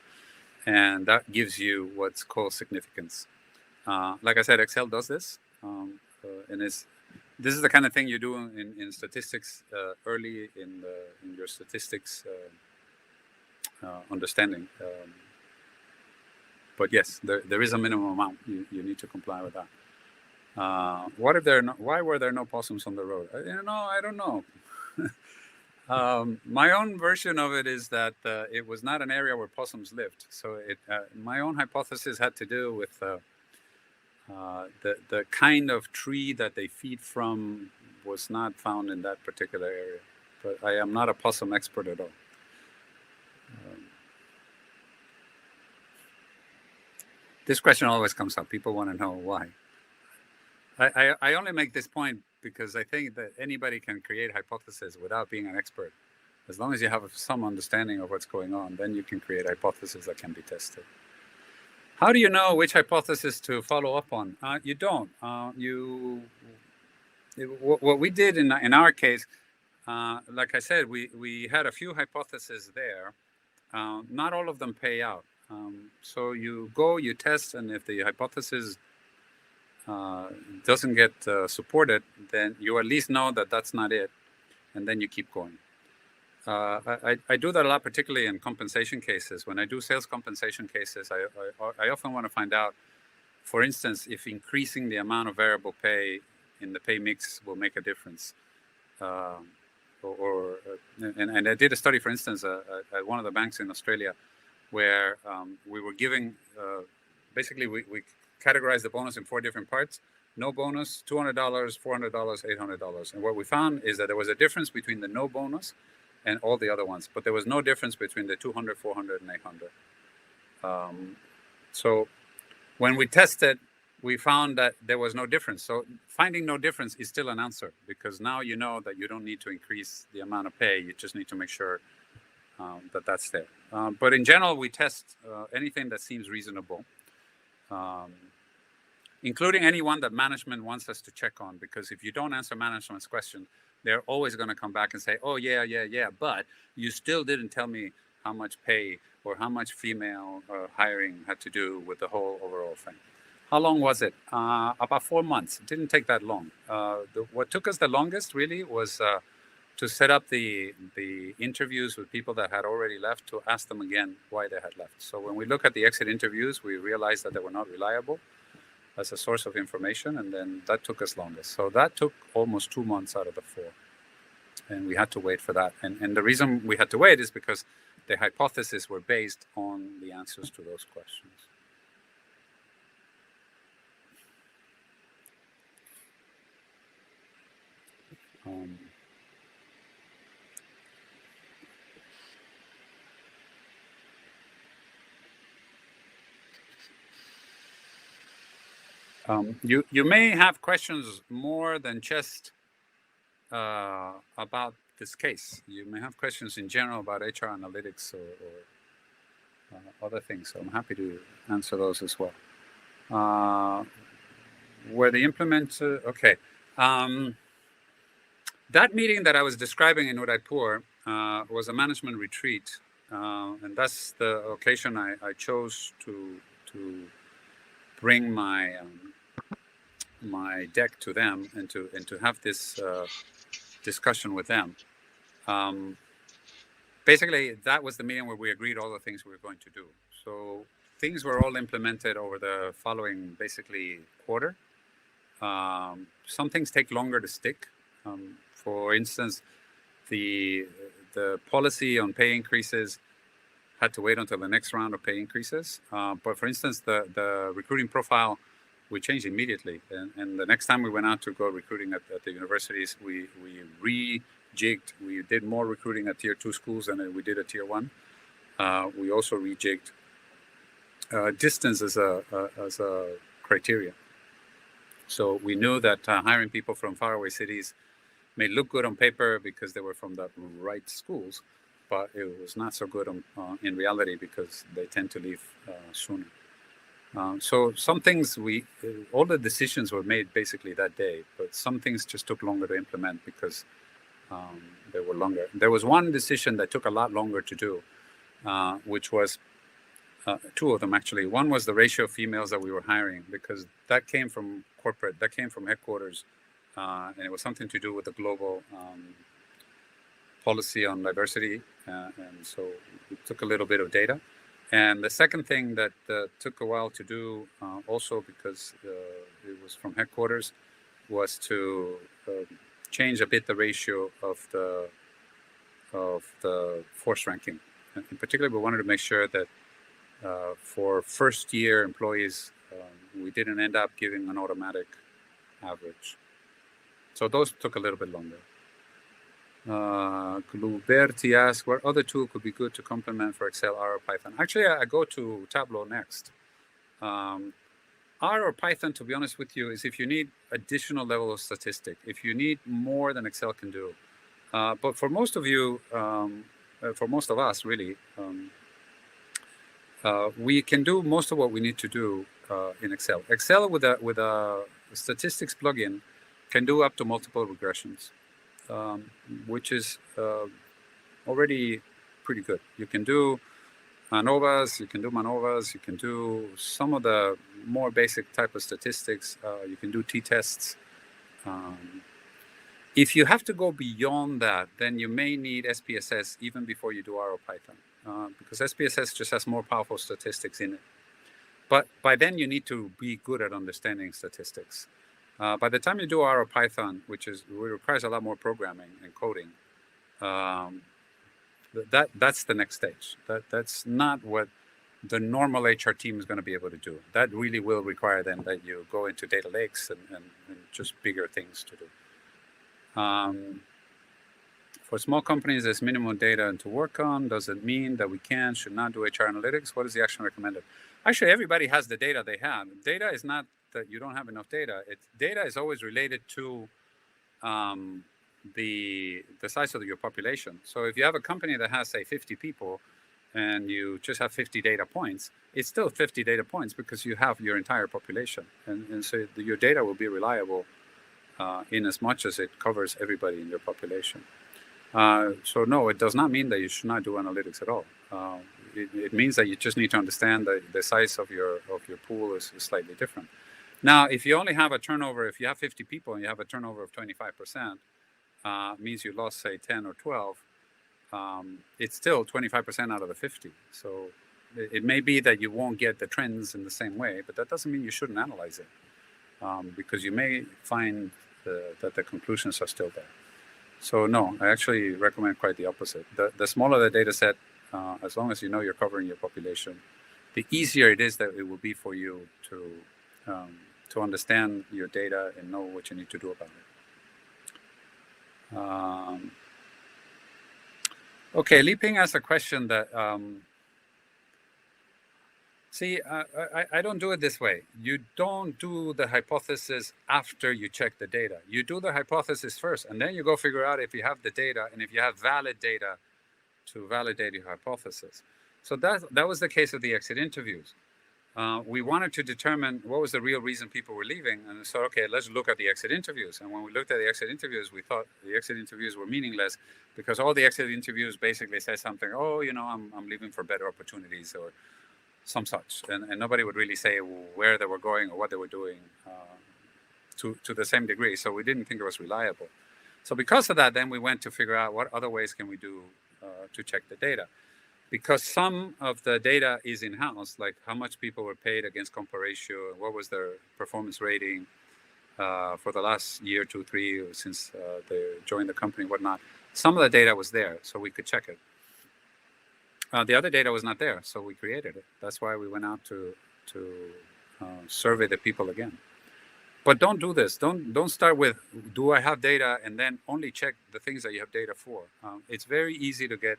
and that gives you what's called significance. Like I said, Excel does this, and this is the kind of thing you do in statistics early in your statistics understanding. But yes, there is a minimum amount. You need to comply with that. What if why were there no possums on the road? I don't know. My own version of it is that it was not an area where possums lived. So my own hypothesis had to do with the kind of tree that they feed from was not found in that particular area. But I am not a possum expert at all. This question always comes up. People want to know why. I only make this point because I think that anybody can create hypotheses without being an expert. As long as you have some understanding of what's going on, then you can create hypotheses that can be tested. How do you know which hypothesis to follow up on? You don't. What we did in our case, like I said, we had a few hypotheses there. Not all of them pay out. So you go, you test, and if the hypothesis doesn't get supported, then you at least know that that's not it, and then you keep going. I do that a lot, particularly in compensation cases. When I do sales compensation cases, I often want to find out, for instance, if increasing the amount of variable pay in the pay mix will make a difference. And I did a study, for instance, at one of the banks in Australia, where we were giving, basically we categorized the bonus in 4 different parts. No bonus, $200, $400, $800. And what we found is that there was a difference between the no bonus and all the other ones, but there was no difference between the 200, 400, and 800. So when we tested, we found that there was no difference. So finding no difference is still an answer, because now you know that you don't need to increase the amount of pay. You just need to make sure that that's there. But in general, we test anything that seems reasonable, including anyone that management wants us to check on, because if you don't answer management's question, they're always going to come back and say, oh, yeah, but you still didn't tell me how much pay or how much female hiring had to do with the whole overall thing. How long was it? About 4 months. It didn't take that long. What took us the longest, really, was to set up the interviews with people that had already left, to ask them again why they had left. So when we look at the exit interviews, we realized that they were not reliable as a source of information, and then that took us longest. So that took almost 2 months out of the 4, and we had to wait for that. And the reason we had to wait is because the hypotheses were based on the answers to those questions. You may have questions more than just about this case. You may have questions in general about HR analytics or other things. So I'm happy to answer those as well. Where the implementer, okay. That meeting that I was describing in Udaipur was a management retreat, and that's the occasion I chose to bring my my deck to them and to have this discussion with them. Basically, that was the meeting where we agreed all the things we were going to do. So things were all implemented over the following, basically, quarter. Some things take longer to stick. For instance, the policy on pay increases had to wait until the next round of pay increases. But for instance, the recruiting profile, we changed immediately. And the next time we went out to go recruiting at the universities, we rejigged. We did more recruiting at tier 2 schools than we did at tier 1. We also rejigged distance as a criteria. So we knew that hiring people from faraway cities may look good on paper because they were from the right schools, but it was not so good in reality because they tend to leave sooner. So some things all the decisions were made basically that day, but some things just took longer to implement because they were longer. There was one decision that took a lot longer to do, which was 2 of them actually. One was the ratio of females that we were hiring, because that came from corporate, that came from headquarters, and it was something to do with the global policy on diversity, and so we took a little bit of data. And the second thing that took a while to do, also because it was from headquarters, was to change a bit the ratio of the force ranking. And in particular, we wanted to make sure that for first-year employees, we didn't end up giving an automatic average. So those took a little bit longer. Luberti asks, what other tool could be good to complement for Excel, R, or Python? Actually, I go to Tableau next. R or Python, to be honest with you, is if you need additional level of statistic, if you need more than Excel can do. But for most of you, for most of us, really, we can do most of what we need to do in Excel. Excel with a statistics plugin can do up to multiple regressions, which is already pretty good. You can do ANOVAs, you can do MANOVAs, you can do some of the more basic type of statistics. You can do t-tests. If you have to go beyond that, then you may need SPSS even before you do R or Python, because SPSS just has more powerful statistics in it. But by then you need to be good at understanding statistics. By the time you do R or Python, which requires a lot more programming and coding, that's the next stage. That's not what the normal HR team is going to be able to do. That really will require then that you go into data lakes and just bigger things to do. For small companies, there's minimum data to work on. Does it mean that we should not do HR analytics? What is the action recommended? Actually, everybody has the data they have. Data is not that you don't have enough data. Data is always related to the size of your population. So if you have a company that has, say, 50 people, and you just have 50 data points, it's still 50 data points because you have your entire population. And so your data will be reliable in as much as it covers everybody in your population. So no, it does not mean that you should not do analytics at all. It means that you just need to understand that the size of your pool is slightly different. Now, if you only have a turnover, if you have 50 people and you have a turnover of 25%, means you lost, say, 10 or 12, it's still 25% out of the 50. So it may be that you won't get the trends in the same way, but that doesn't mean you shouldn't analyze it, because you may find that the conclusions are still there. So no, I actually recommend quite the opposite. The smaller the data set, as long as you know you're covering your population, the easier it is that it will be for you to understand your data and know what you need to do about it. Okay, Li Ping asked a question that, see, I don't do it this way. You don't do the hypothesis after you check the data. You do the hypothesis first, and then you go figure out if you have the data and if you have valid data to validate your hypothesis. So that was the case of the exit interviews. We wanted to determine what was the real reason people were leaving, and so, okay, let's look at the exit interviews. And when we looked at the exit interviews, we thought the exit interviews were meaningless because all the exit interviews basically say something, oh, you know, I'm leaving for better opportunities or some such, and nobody would really say where they were going or what they were doing to the same degree. So we didn't think it was reliable. So because of that, then we went to figure out what other ways can we do to check the data. Because some of the data is in-house, like how much people were paid against comp ratio, what was their performance rating for the last year, 2, 3, since they joined the company, whatnot. Some of the data was there, so we could check it. The other data was not there, so we created it. That's why we went out to survey the people again. But don't do this. Don't start with, do I have data, and then only check the things that you have data for. It's very easy to get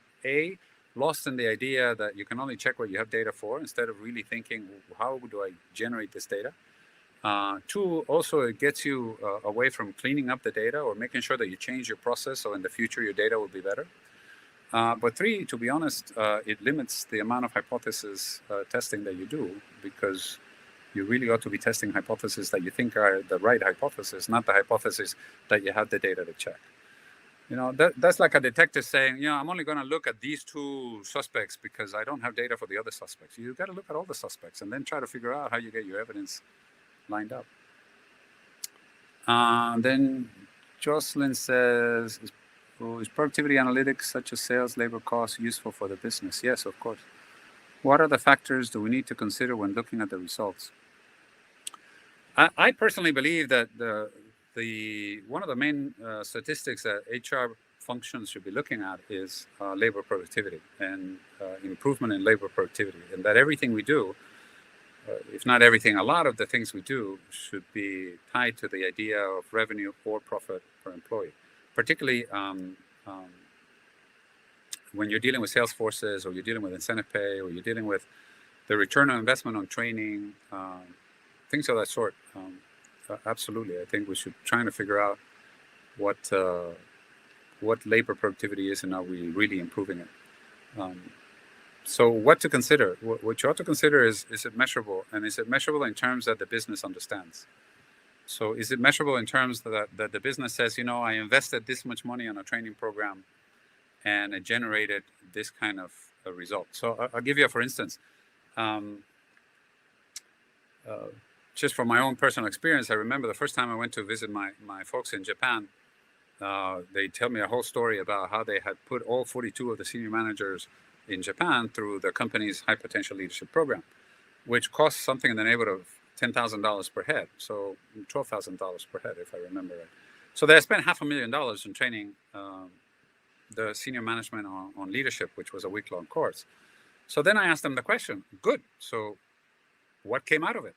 lost in the idea that you can only check what you have data for instead of really thinking, how do I generate this data? 2, also it gets you away from cleaning up the data or making sure that you change your process so in the future your data will be better. But 3, to be honest, it limits the amount of hypothesis testing that you do, because you really ought to be testing hypotheses that you think are the right hypothesis, not the hypothesis that you have the data to check. You know, that's like a detective saying, you know, I'm only going to look at these 2 suspects because I don't have data for the other suspects. You've got to look at all the suspects and then try to figure out how you get your evidence lined up. Then Jocelyn says, is productivity analytics such as sales, labor costs useful for the business? Yes, of course. What other factors do we need to consider when looking at the results? I personally believe that one of the main statistics that HR functions should be looking at is labor productivity and improvement in labor productivity, and that everything we do, if not everything, a lot of the things we do should be tied to the idea of revenue or profit per employee, particularly when you're dealing with sales forces, or you're dealing with incentive pay, or you're dealing with the return on investment on training, things of that sort. Absolutely, I think we should try to figure out what labor productivity is and are we really improving it. So what to consider? What you ought to consider is it measurable? And is it measurable in terms that the business understands? So is it measurable in terms that the business says, I invested this much money on a training program and it generated this kind of a result? So I'll give you, for instance, just from my own personal experience, I remember the first time I went to visit my folks in Japan. They tell me a whole story about how they had put all 42 of the senior managers in Japan through the company's high potential leadership program, which costs something in the neighborhood of $10,000 per head, so $12,000 per head, if I remember right. So they spent $500,000 in training the senior management on leadership, which was a week-long course. So then I asked them the question, good, so what came out of it?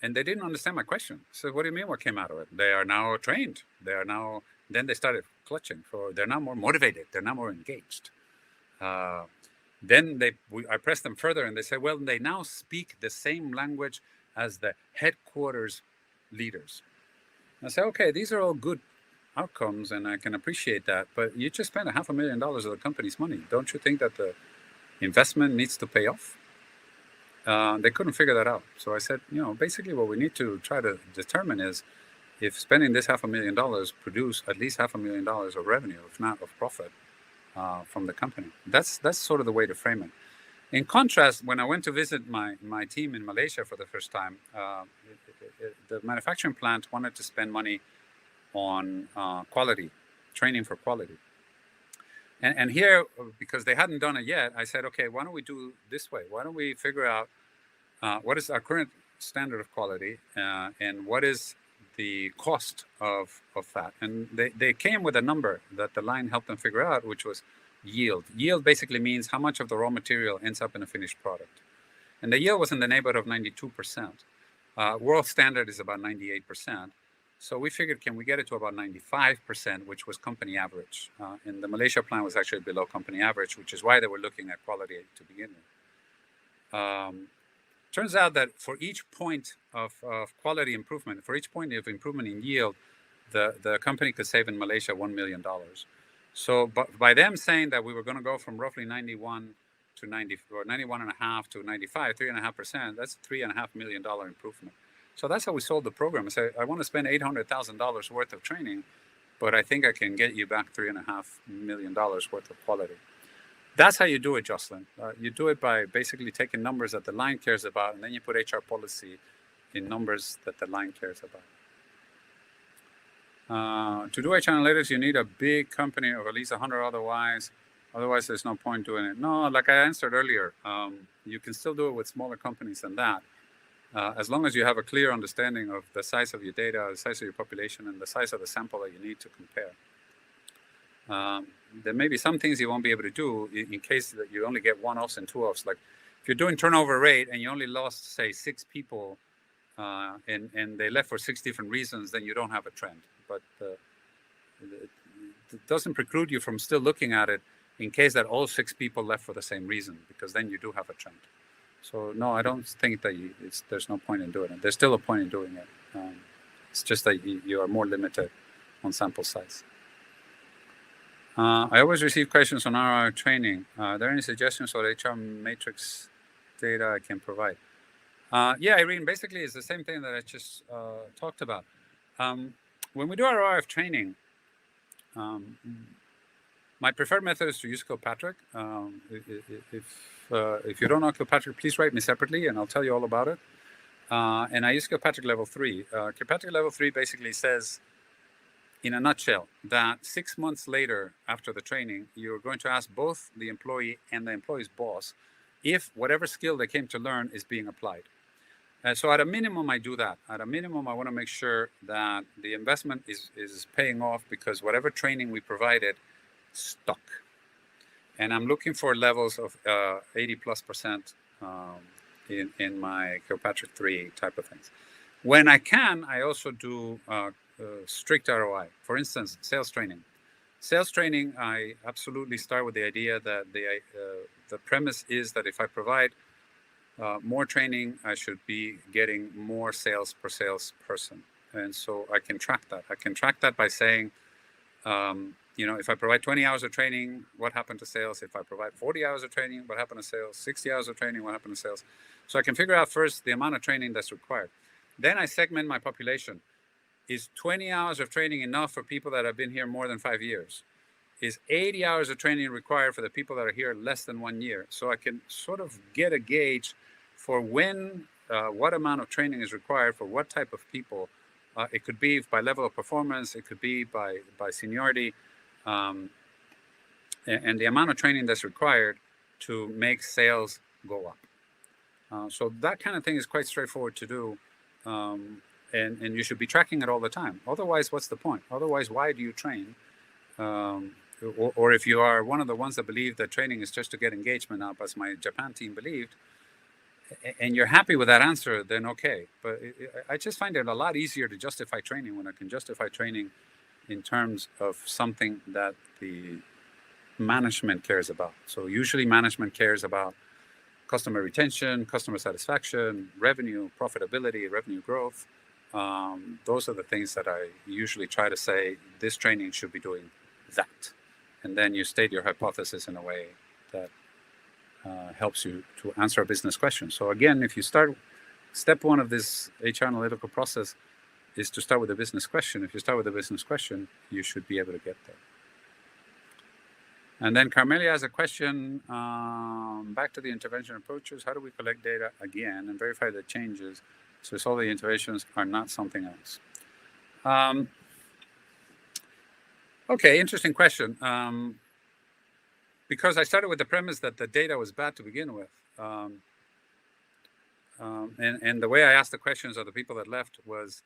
And they didn't understand my question. So what do you mean what came out of it? They are now trained. Then they started clutching they're now more motivated. They're now more engaged. Then I pressed them further and they said, well, they now speak the same language as the headquarters leaders. And I said, okay, these are all good outcomes and I can appreciate that, but you just spent $500,000 of the company's money. Don't you think that the investment needs to pay off? They couldn't figure that out. So I said, basically what we need to try to determine is if spending this $500,000 produce at least $500,000 of revenue, if not of profit, from the company. That's sort of the way to frame it. In contrast, when I went to visit my team in Malaysia for the first time, the manufacturing plant wanted to spend money on quality, training for quality. And here, because they hadn't done it yet, I said, okay, why don't we do this way? Why don't we figure out what is our current standard of quality and what is the cost of that? And they came with a number that the line helped them figure out, which was yield. Yield basically means how much of the raw material ends up in a finished product. And the yield was in the neighborhood of 92%. World standard is about 98%. So we figured, can we get it to about 95%, which was company average? And the Malaysia plant was actually below company average, which is why they were looking at quality to begin with. Turns out that for each point of quality improvement, for each point of improvement in yield, the company could save in Malaysia $1 million. So by them saying that we were going to go from roughly 91 to 90, or 91.5 to 95, 3.5%, that's $3.5 million improvement. So that's how we sold the program. I said, I want to spend $800,000 worth of training, but I think I can get you back $3.5 million worth of quality. That's how you do it, Jocelyn. You do it by basically taking numbers that the line cares about, and then you put HR policy in numbers that the line cares about. To do HR analytics, you need a big company of at least 100 otherwise there's no point doing it. No, like I answered earlier, you can still do it with smaller companies than that. As long as you have a clear understanding of the size of your data, the size of your population, and the size of the sample that you need to compare. There may be some things you won't be able to do in case that you only get one-offs and two-offs. Like if you're doing turnover rate and you only lost, say, 6 people and they left for 6 different reasons, then you don't have a trend. But it doesn't preclude you from still looking at it in case that all 6 people left for the same reason, because then you do have a trend. So no, I don't think that there's no point in doing it. There's still a point in doing it. It's just that you are more limited on sample size. I always receive questions on ROI training. Are there any suggestions for HR matrix data I can provide? Yeah, Irene, basically it's the same thing that I just talked about. When we do ROI of training, my preferred method is to use Kilpatrick. If you don't know Kilpatrick, please write me separately and I'll tell you all about it. And I use Kilpatrick Level 3. Kilpatrick Level 3 basically says, in a nutshell, that 6 months later after the training, you're going to ask both the employee and the employee's boss if whatever skill they came to learn is being applied. So at a minimum, I do that. At a minimum, I want to make sure that the investment is paying off, because whatever training we provided stuck. And I'm looking for levels of 80+% in my Kilpatrick 3 type of things. When I can, I also do strict ROI. For instance, sales training. Sales training, I absolutely start with the idea that the premise is that if I provide more training, I should be getting more sales per salesperson. And so I can track that. I can track that by saying, if I provide 20 hours of training, what happened to sales? If I provide 40 hours of training, what happened to sales? 60 hours of training, what happened to sales? So I can figure out first the amount of training that's required. Then I segment my population. Is 20 hours of training enough for people that have been here more than 5 years? Is 80 hours of training required for the people that are here less than 1 year? So I can sort of get a gauge for what amount of training is required for what type of people. It could be by level of performance, it could be by seniority, and the amount of training that's required to make sales go up. So that kind of thing is quite straightforward to do, and you should be tracking it all the time. Otherwise, what's the point? Otherwise, why do you train? Or if you are one of the ones that believe that training is just to get engagement up, as my Japan team believed, and you're happy with that answer, then okay. But I just find it a lot easier to justify training when I can justify training in terms of something that the management cares about. So usually management cares about customer retention, customer satisfaction, revenue, profitability, revenue growth. Those are the things that I usually try to say, this training should be doing that. And then you state your hypothesis in a way that helps you to answer a business question. So again, if you start, step one of this HR analytical process is to start with a business question. If you start with a business question, you should be able to get there. And then Carmelia has a question, back to the intervention approaches. How do we collect data again and verify the changes so all the interventions are not something else? Okay, interesting question. Because I started with the premise that the data was bad to begin with. And the way I asked the questions of the people that left was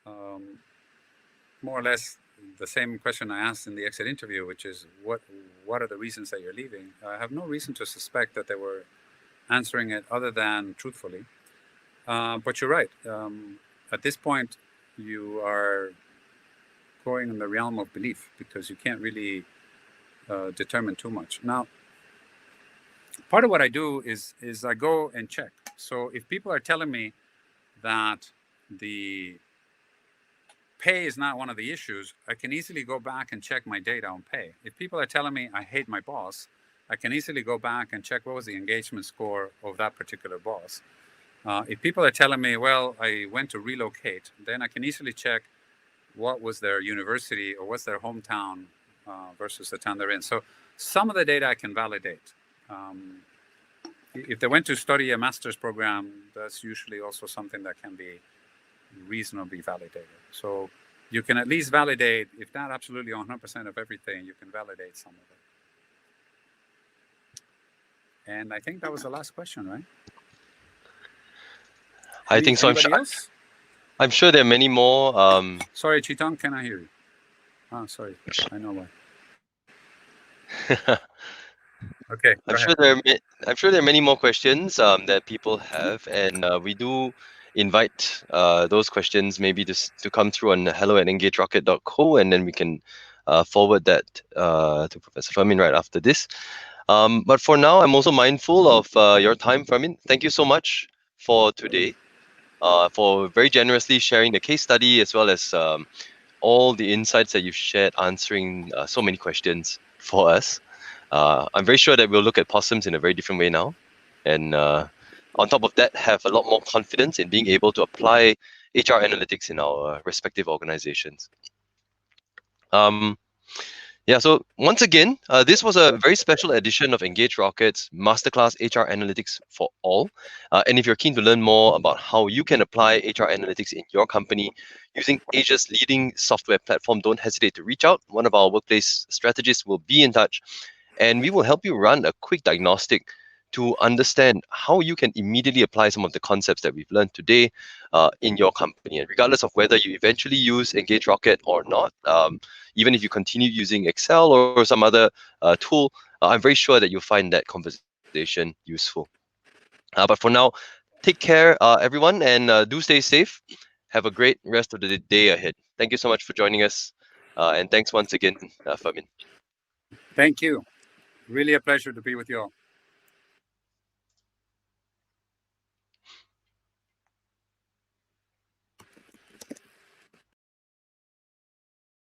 more or less the same question I asked in the exit interview, which is, what are the reasons that you're leaving? I have no reason to suspect that they were answering it other than truthfully. But you're right. At this point, you are going in the realm of belief, because you can't really determine too much. Now, part of what I do is I go and check. So if people are telling me that the pay is not one of the issues, I can easily go back and check my data on pay. If people are telling me I hate my boss, I can easily go back and check what was the engagement score of that particular boss. If people are telling me, well, I went to relocate, then I can easily check what was their university or what's their hometown versus the town they're in. So some of the data I can validate. If they went to study a master's program, that's usually also something that can be reasonably validated. So you can at least validate, if not absolutely 100% of everything, you can validate some of it. And I think that was the last question, right? I think so. Anybody else? I'm sure there are many more. Sorry, Chitong, can I hear you? Oh, sorry. I know why. Okay, I'm sure there are many more questions that people have, and we do invite those questions maybe to come through on hello@engagerocket.co, and then we can forward that to Professor Fermin right after this. But for now, I'm also mindful of your time, Fermin. Thank you so much for today, for very generously sharing the case study, as well as all the insights that you've shared, answering so many questions for us. I'm very sure that we'll look at possums in a very different way now. And on top of that, have a lot more confidence in being able to apply HR analytics in our respective organizations. So once again, this was a very special edition of EngageRocket's Masterclass HR Analytics for All. And if you're keen to learn more about how you can apply HR analytics in your company using Asia's leading software platform, don't hesitate to reach out. One of our workplace strategists will be in touch, and we will help you run a quick diagnostic to understand how you can immediately apply some of the concepts that we've learned today in your company. And regardless of whether you eventually use EngageRocket or not, even if you continue using Excel or some other tool, I'm very sure that you'll find that conversation useful. But for now, take care, everyone, and do stay safe. Have a great rest of the day ahead. Thank you so much for joining us. And thanks once again, Fermin. Thank you. Really a pleasure to be with you all.